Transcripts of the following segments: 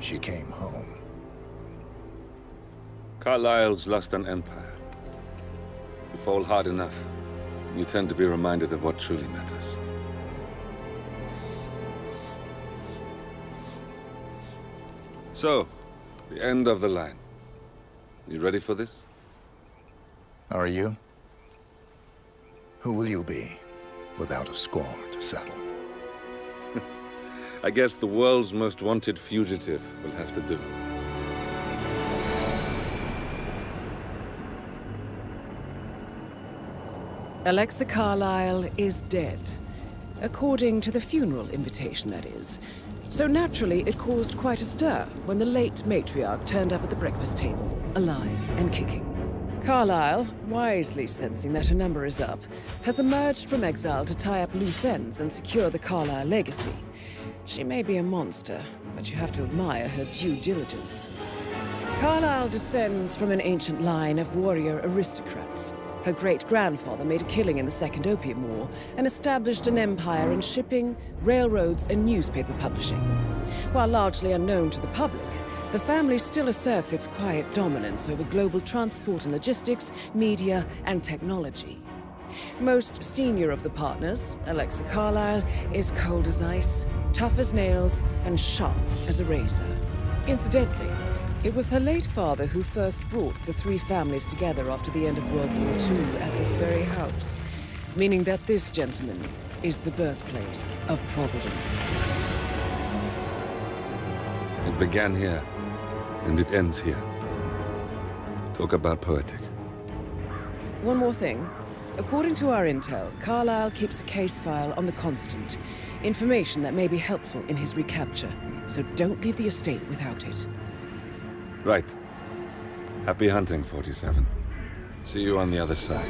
she came home. Carlyle's lost an empire. You fall hard enough, you tend to be reminded of what truly matters. So, the end of the line. You ready for this? Are you? Who will you be, without a score to settle? I guess the world's most wanted fugitive will have to do. Alexa Carlyle is dead. According to the funeral invitation, that is. So naturally, it caused quite a stir when the late matriarch turned up at the breakfast table, alive and kicking. Carlyle, wisely sensing that her number is up, has emerged from exile to tie up loose ends and secure the Carlyle legacy. She may be a monster, but you have to admire her due diligence. Carlyle descends from an ancient line of warrior aristocrats. Her great-grandfather made a killing in the Second Opium War and established an empire in shipping, railroads, and newspaper publishing. While largely unknown to the public, the family still asserts its quiet dominance over global transport and logistics, media, and technology. Most senior of the partners, Alexa Carlyle, is cold as ice, tough as nails, and sharp as a razor. Incidentally, it was her late father who first brought the three families together after the end of World War II at this very house, meaning that this gentleman is the birthplace of Providence. It began here, and it ends here. Talk about poetic. One more thing. According to our intel, Carlyle keeps a case file on the Constant. Information that may be helpful in his recapture, so don't leave the estate without it. Right. Happy hunting, 47. See you on the other side.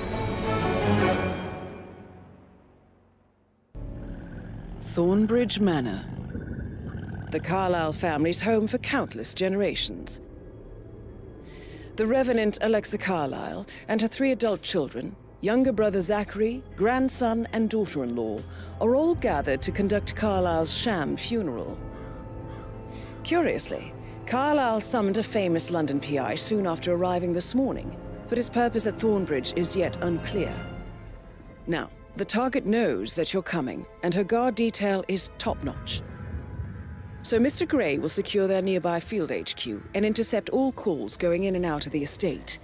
Thornbridge Manor. The Carlyle family's home for countless generations. The Revenant Alexa Carlyle and her 3 adult children, younger brother Zachary, grandson, and daughter-in-law, are all gathered to conduct Carlyle's sham funeral. Curiously, Carlyle summoned a famous London PI soon after arriving this morning, but his purpose at Thornbridge is yet unclear. Now, the target knows that you're coming, and her guard detail is top-notch. So Mr. Gray will secure their nearby field HQ and intercept all calls going in and out of the estate.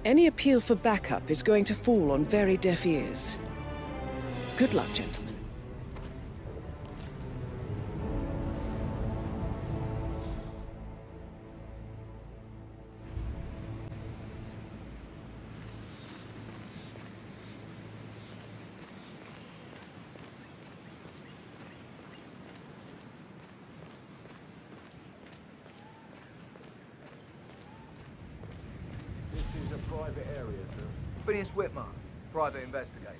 Any appeal for backup is going to fall on very deaf ears. Good luck, gentlemen. Private area, sir. Phineas Whitmer, private investigator.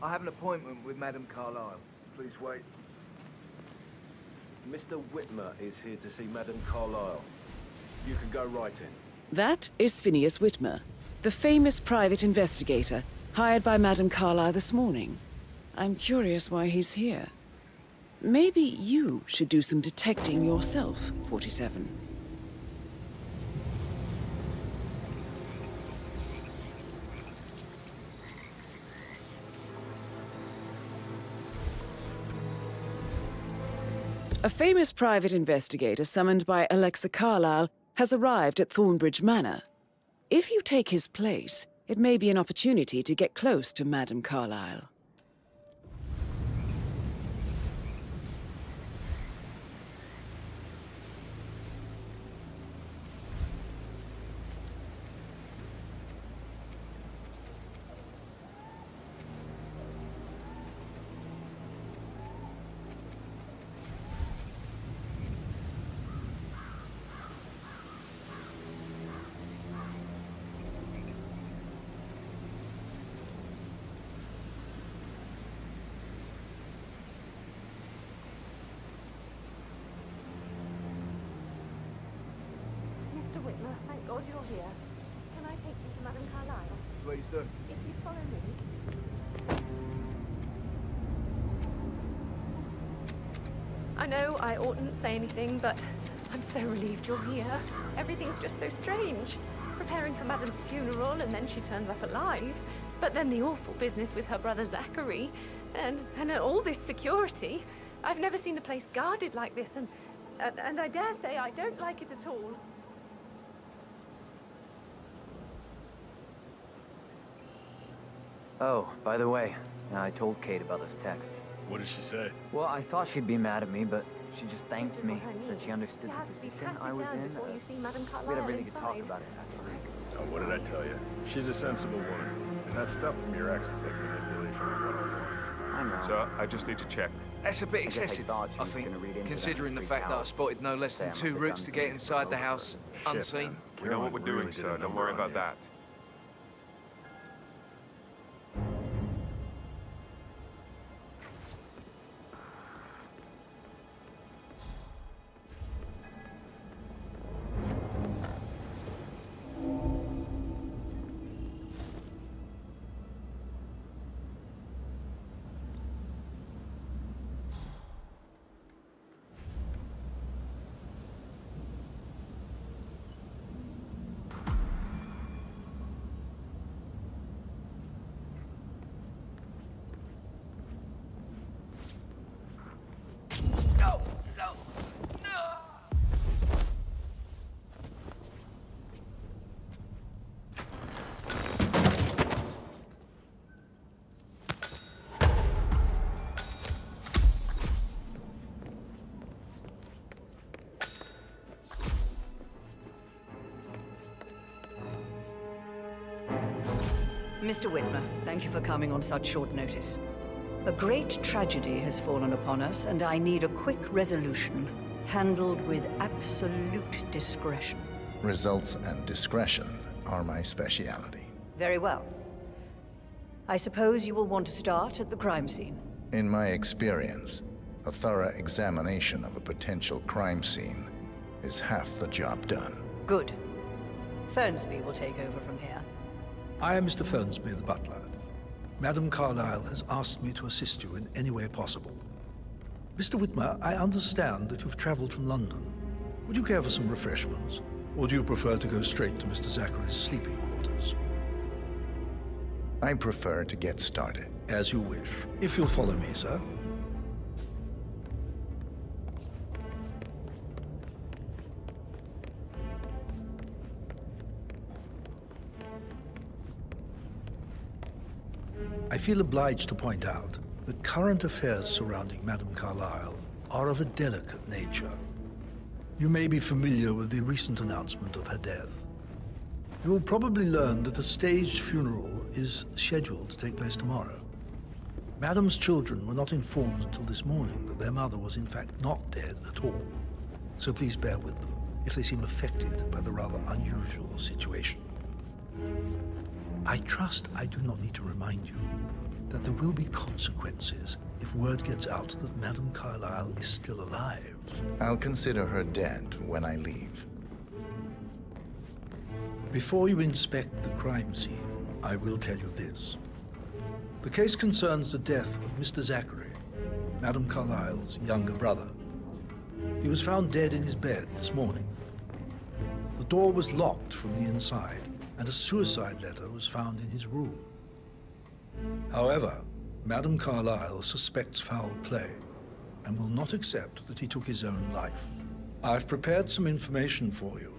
I have an appointment with Madame Carlyle. Please wait. Mr. Whitmer is here to see Madame Carlyle. You can go right in. That is Phineas Whitmer, the famous private investigator hired by Madame Carlyle this morning. I'm curious why he's here. Maybe you should do some detecting yourself, 47. A famous private investigator summoned by Alexa Carlyle has arrived at Thornbridge Manor. If you take his place, it may be an opportunity to get close to Madame Carlyle. Thank God you're here. Can I take you to Madame Carlyle? Please do. If you follow me. I know I oughtn't say anything, but I'm so relieved you're here. Everything's just so strange. Preparing for Madam's funeral, and then she turns up alive. But then the awful business with her brother Zachary, and all this security. I've never seen the place guarded like this, and I dare say I don't like it at all. Oh, by the way, I told Kate about this text. What did she say? Well, I thought she'd be mad at me, but she just thanked This is me, what I mean. said she understood You have the to be position I patted was down in. before you see Madame We Carlyle had a really good talk inside. about it, actually. Oh, what did I tell you? She's a sensible woman. And that stuff from your ex was like manipulation 101. I know. So, I just need to check. That's a bit I guess excessive, thought she I was think, gonna read into that considering the and fact freak that I out. spotted no less than Say I 2 must have routes done to get things inside the over. house unseen. We know what we're doing, sir. Don't worry about that. No, no, no! Mr. Whitmer, thank you for coming on such short notice. A great tragedy has fallen upon us, and I need a quick resolution, handled with absolute discretion. Results and discretion are my speciality. Very well. I suppose you will want to start at the crime scene. In my experience, a thorough examination of a potential crime scene is half the job done. Good. Fernsby will take over from here. I am Mr. Fernsby, the butler. Madame Carlyle has asked me to assist you in any way possible. Mr. Whitmer, I understand that you've traveled from London. Would you care for some refreshments? Or do you prefer to go straight to Mr. Zachary's sleeping quarters? I prefer to get started. As you wish. If you'll follow me, sir. I feel obliged to point out that current affairs surrounding Madame Carlyle are of a delicate nature. You may be familiar with the recent announcement of her death. You will probably learn that a staged funeral is scheduled to take place tomorrow. Madame's children were not informed until this morning that their mother was in fact not dead at all. So please bear with them if they seem affected by the rather unusual situation. I trust I do not need to remind you that there will be consequences if word gets out that Madame Carlyle is still alive. I'll consider her dead when I leave. Before you inspect the crime scene, I will tell you this. The case concerns the death of Mr. Zachary, Madame Carlyle's younger brother. He was found dead in his bed this morning. The door was locked from the inside, and a suicide letter was found in his room. However, Madame Carlyle suspects foul play and will not accept that he took his own life. I've prepared some information for you,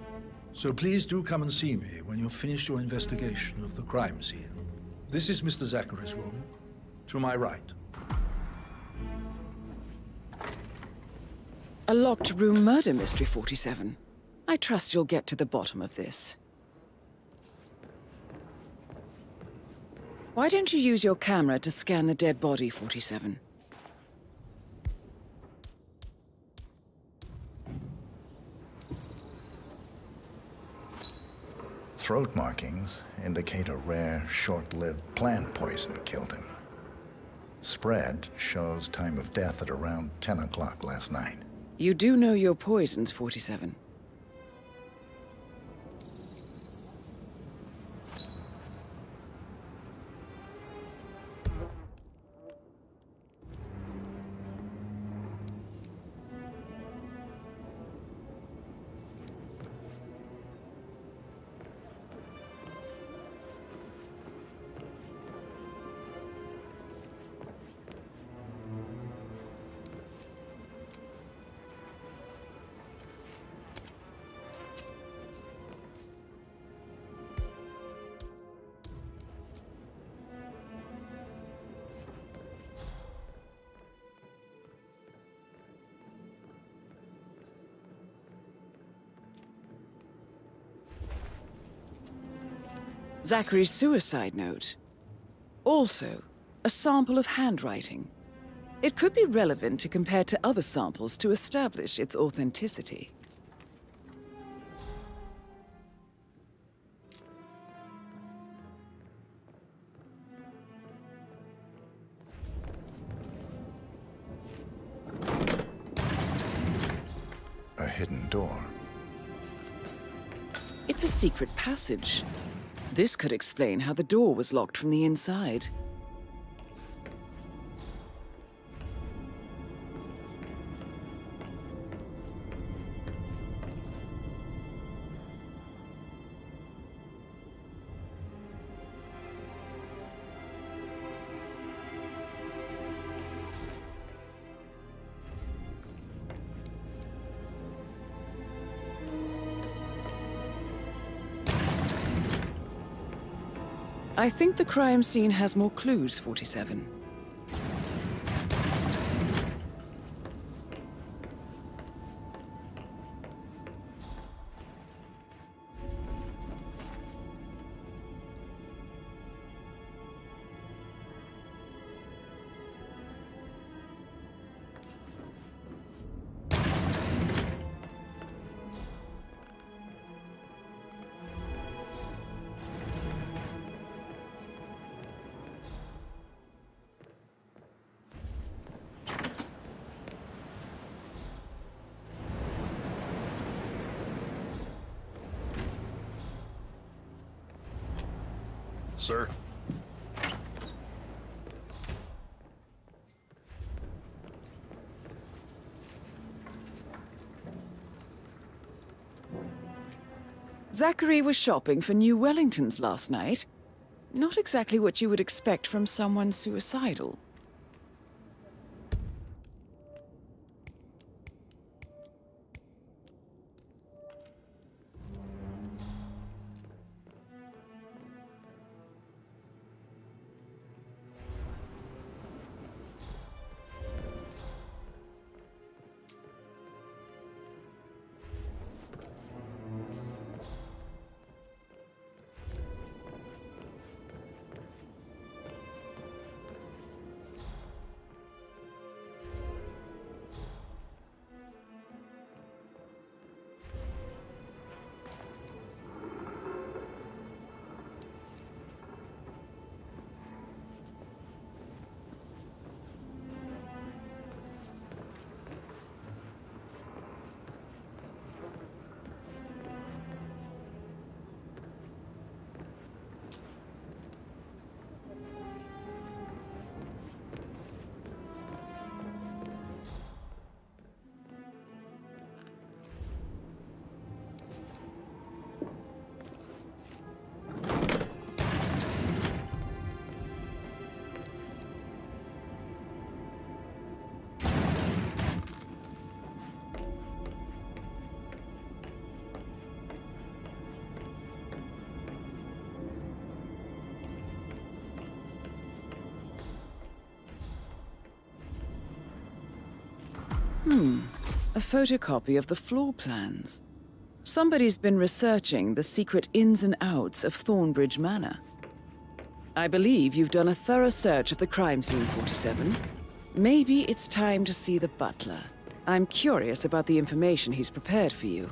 so please do come and see me when you've finished your investigation of the crime scene. This is Mr. Zachary's room, to my right. A locked room murder mystery, 47. I trust you'll get to the bottom of this. Why don't you use your camera to scan the dead body, 47? Throat markings indicate a rare, short-lived plant poison killed him. Spread shows time of death at around 10 o'clock last night. You do know your poisons, 47. Zachary's suicide note. Also, a sample of handwriting. It could be relevant to compare to other samples to establish its authenticity. A hidden door. It's a secret passage. This could explain how the door was locked from the inside. I think the crime scene has more clues, 47. Sir? Zachary was shopping for new Wellingtons last night. Not exactly what you would expect from someone suicidal. A photocopy of the floor plans. Somebody's been researching the secret ins and outs of Thornbridge Manor. I believe you've done a thorough search of the crime scene, 47. Maybe it's time to see the butler. I'm curious about the information he's prepared for you.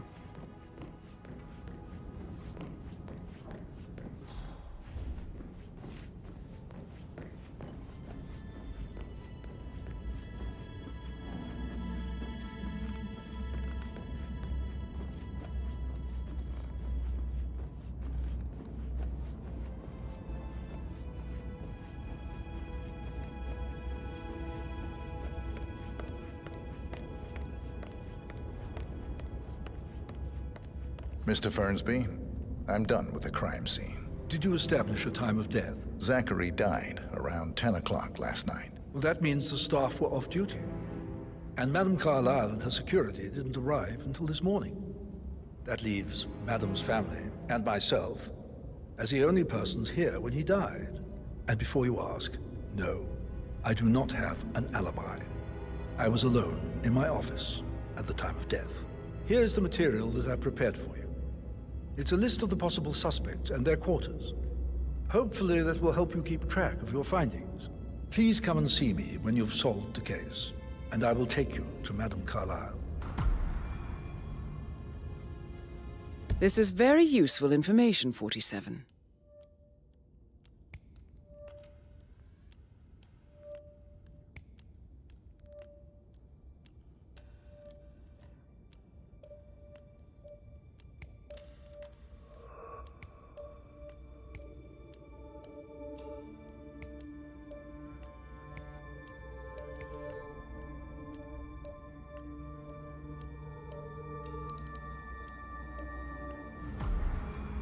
Mr. Fernsby, I'm done with the crime scene. Did you establish a time of death? Zachary died around 10 o'clock last night. Well, that means the staff were off duty. And Madame Carlyle and her security didn't arrive until this morning. That leaves Madame's family and myself as the only persons here when he died. And before you ask, no, I do not have an alibi. I was alone in my office at the time of death. Here is the material that I've prepared for you. It's a list of the possible suspects and their quarters. Hopefully that will help you keep track of your findings. Please come and see me when you've solved the case, and I will take you to Madame Carlyle. This is very useful information, 47.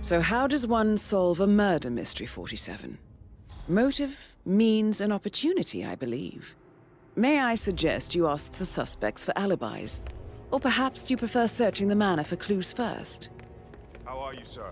So how does one solve a murder mystery, 47? Motive, means, and opportunity, I believe. May I suggest you ask the suspects for alibis? Or perhaps you prefer searching the manor for clues first? How are you, sir?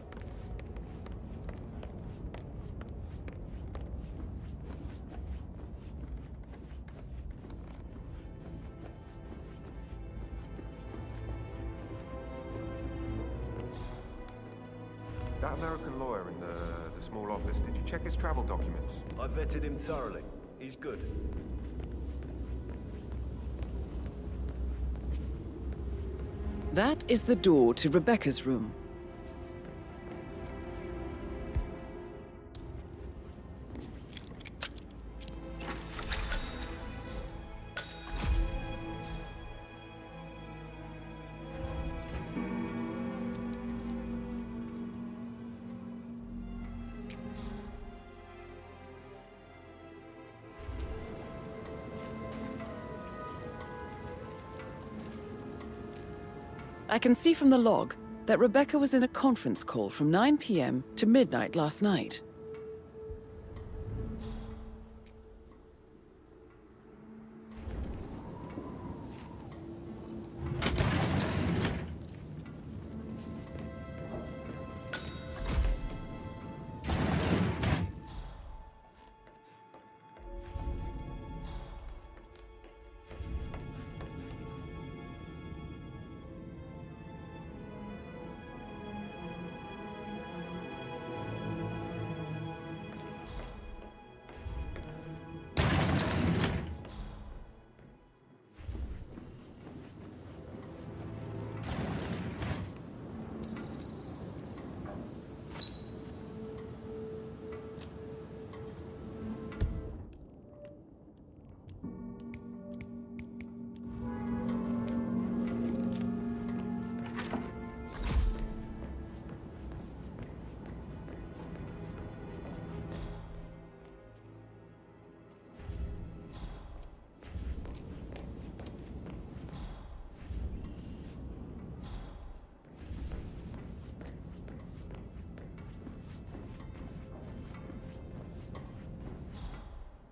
That American lawyer in the small office, did you check his travel documents? I vetted him thoroughly. He's good. That is the door to Rebecca's room. I can see from the log that Rebecca was in a conference call from 9 p.m. to midnight last night.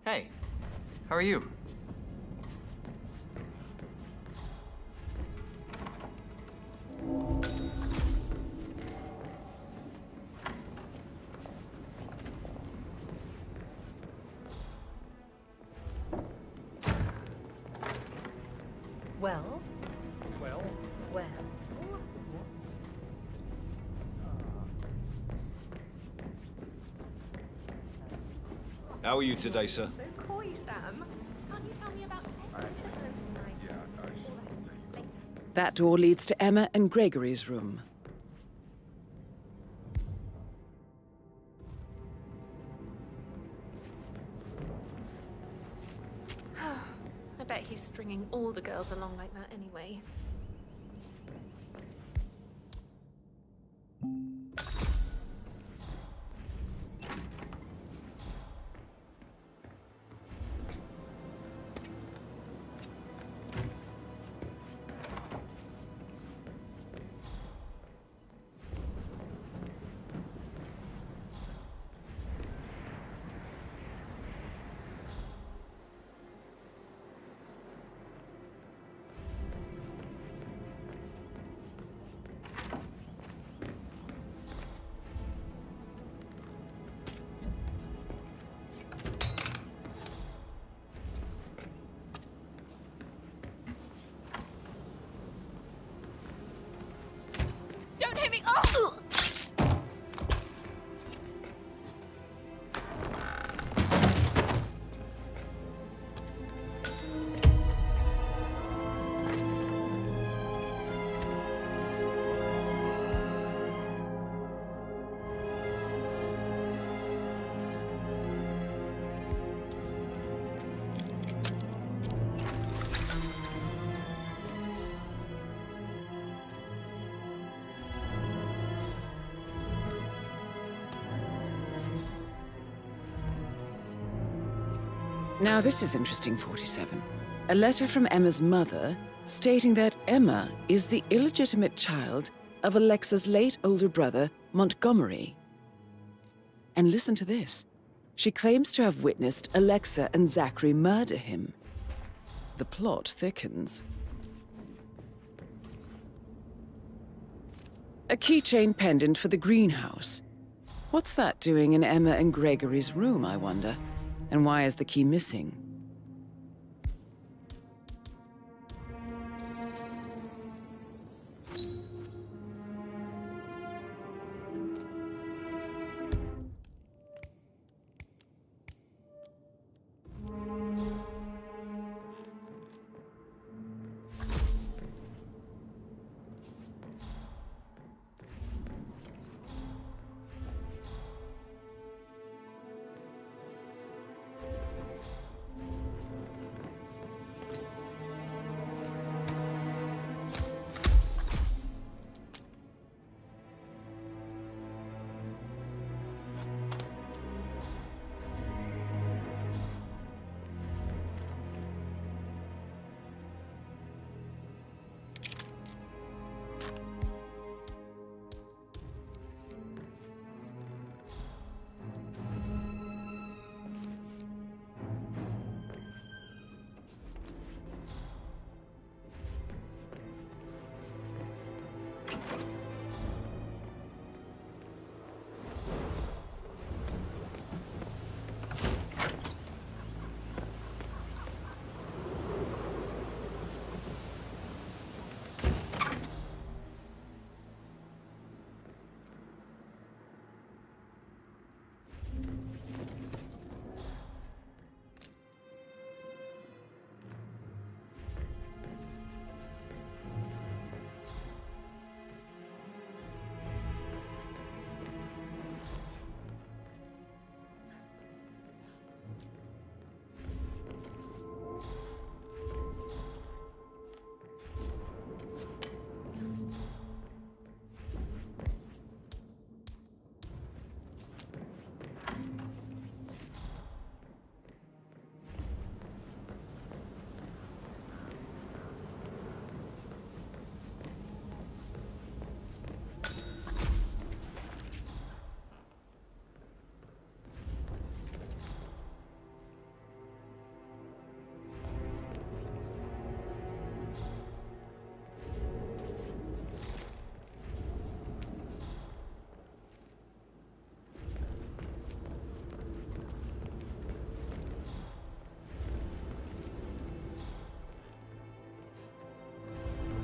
Hey, how are you? Well? Well? Well? How are you today, sir? So coy, Sam. Can't you tell me about That door leads to Emma and Gregory's room. I bet he's stringing all the girls along like that anyway. Don't hit me! Oh! Now this is interesting, 47. A letter from Emma's mother stating that Emma is the illegitimate child of Alexa's late older brother, Montgomery. And listen to this. She claims to have witnessed Alexa and Zachary murder him. The plot thickens. A keychain pendant for the greenhouse. What's that doing in Emma and Gregory's room, I wonder? And why is the key missing?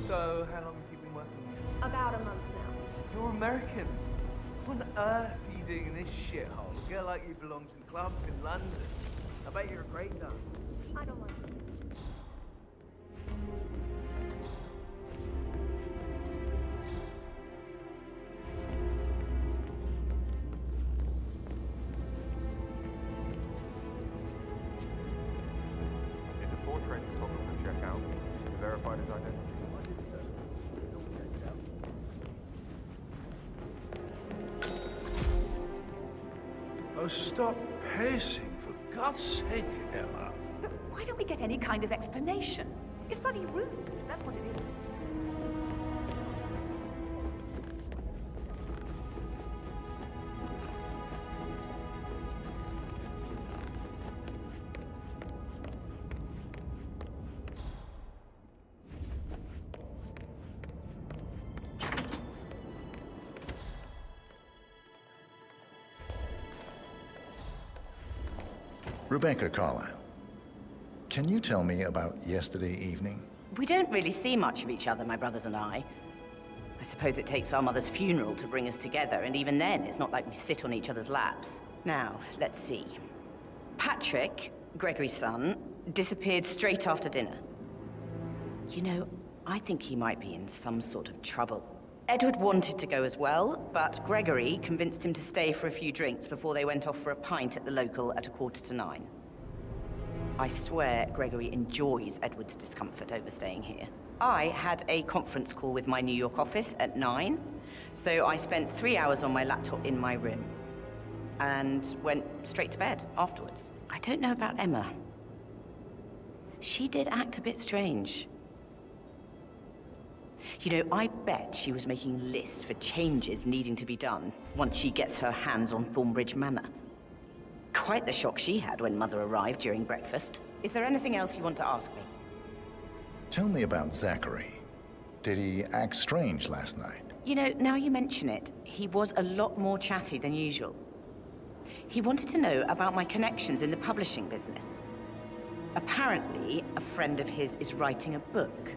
So, how long have you been working here? About a month now. You're American. What on earth are you doing in this shithole? A girl like you belongs in clubs in London. I bet you're a great guy. I don't want to. Did the portrait photographer check out to verify his identity? Oh, stop pacing, for God's sake, Emma. But why don't we get any kind of explanation? It's bloody rude, that's what it is. Rebecca Carlyle, can you tell me about yesterday evening? We don't really see much of each other, my brothers and I. I suppose it takes our mother's funeral to bring us together, and even then, it's not like we sit on each other's laps. Now, let's see. Patrick, Gregory's son, disappeared straight after dinner. You know, I think he might be in some sort of trouble. Edward wanted to go as well, but Gregory convinced him to stay for a few drinks before they went off for a pint at the local at 8:45. I swear Gregory enjoys Edward's discomfort over staying here. I had a conference call with my New York office at 9, so I spent 3 hours on my laptop in my room. and went straight to bed afterwards. I don't know about Emma. She might be in some sort of trouble. Edward wanted to go as well, but Gregory convinced him to stay for a few drinks before they went off for a pint at the local at 8:45. I swear Gregory enjoys Edward's discomfort over staying here. I had a conference call with my New York office at 9, so I spent 3 hours on my laptop in my room. And went straight to bed afterwards. I don't know about Emma. She did act a bit strange. You know, I bet she was making lists for changes needing to be done once she gets her hands on Thornbridge Manor. Quite the shock she had when Mother arrived during breakfast. Is there anything else you want to ask me? Tell me about Zachary. Did he act strange last night? You know, now you mention it, he was a lot more chatty than usual. He wanted to know about my connections in the publishing business. Apparently, a friend of his is writing a book,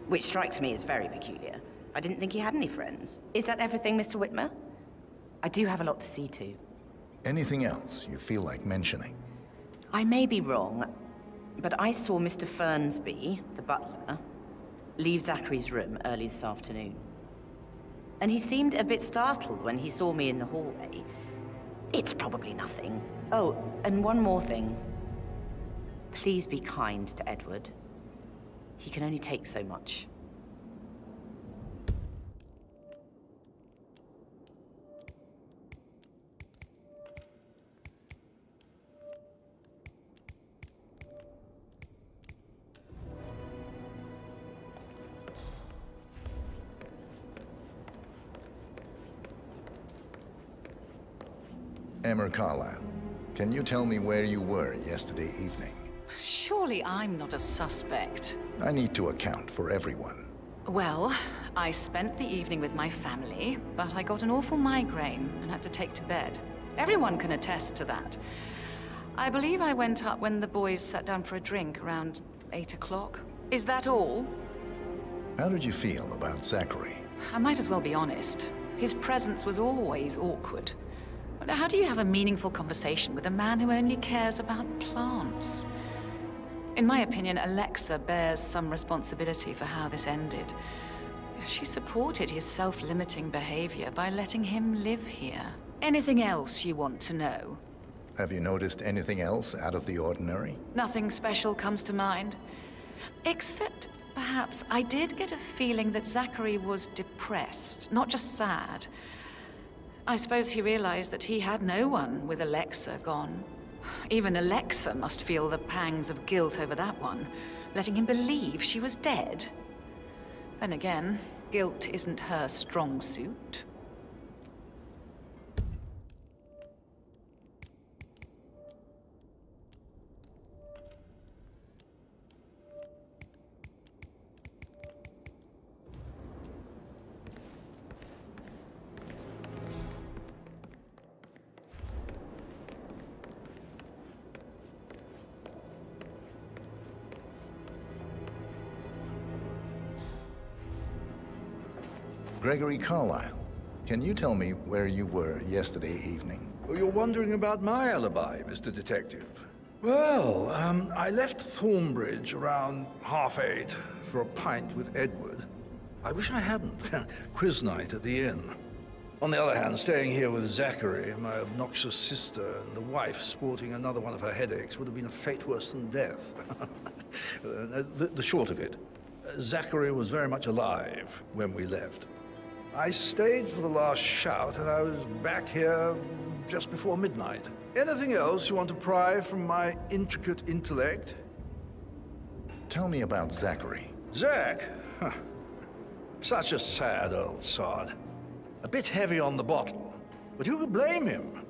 which strikes me as very peculiar. I didn't think he had any friends. Is that everything, Mr. Whitmer? I do have a lot to see to. Anything else you feel like mentioning? I may be wrong, but I saw Mr. Fernsby, the butler, leave Zachary's room early this afternoon. And he seemed a bit startled when he saw me in the hallway. It's probably nothing. Oh, and one more thing. Please be kind to Edward. He can only take so much. Emma Carlyle, can you tell me where you were yesterday evening? Surely I'm not a suspect. I need to account for everyone. Well, I spent the evening with my family, but I got an awful migraine and had to take to bed. Everyone can attest to that. I believe I went up when the boys sat down for a drink around 8 o'clock. Is that all? How did you feel about Zachary? I might as well be honest. His presence was always awkward. How do you have a meaningful conversation with a man who only cares about plants? In my opinion, Alexa bears some responsibility for how this ended. She supported his self-limiting behavior by letting him live here. Anything else you want to know? Have you noticed anything else out of the ordinary? Nothing special comes to mind. Except, perhaps, I did get a feeling that Zachary was depressed, not just sad. I suppose he realized that he had no one with Alexa gone. Even Alexa must feel the pangs of guilt over that one, letting him believe she was dead. Then again, guilt isn't her strong suit. Gregory Carlyle, can you tell me where you were yesterday evening? Well, you're wondering about my alibi, Mr. Detective. Well, I left Thornbridge around 8:30 for a pint with Edward. I wish I hadn't. Quiz night at the inn. On the other hand, staying here with Zachary, my obnoxious sister, and the wife sporting another one of her headaches would have been a fate worse than death. The short of it, Zachary was very much alive when we left. I stayed for the last shout, and I was back here just before midnight. Anything else you want to pry from my intricate intellect? Tell me about Zachary. Zach? Huh. Such a sad old sod. A bit heavy on the bottle, but who could blame him?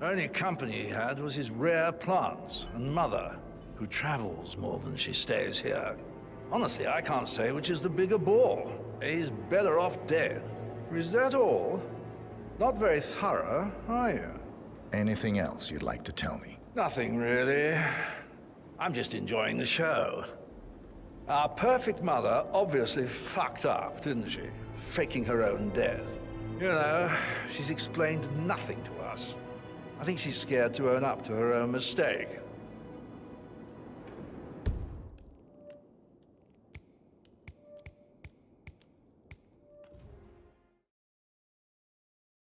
Only company he had was his rare plants and Mother, who travels more than she stays here. Honestly, I can't say which is the bigger bore. He's better off dead. Is that all? Not very thorough, are you? Anything else you'd like to tell me? Nothing, really. I'm just enjoying the show. Our perfect mother obviously fucked up, didn't she? Faking her own death. You know, she's explained nothing to us. I think she's scared to own up to her own mistake.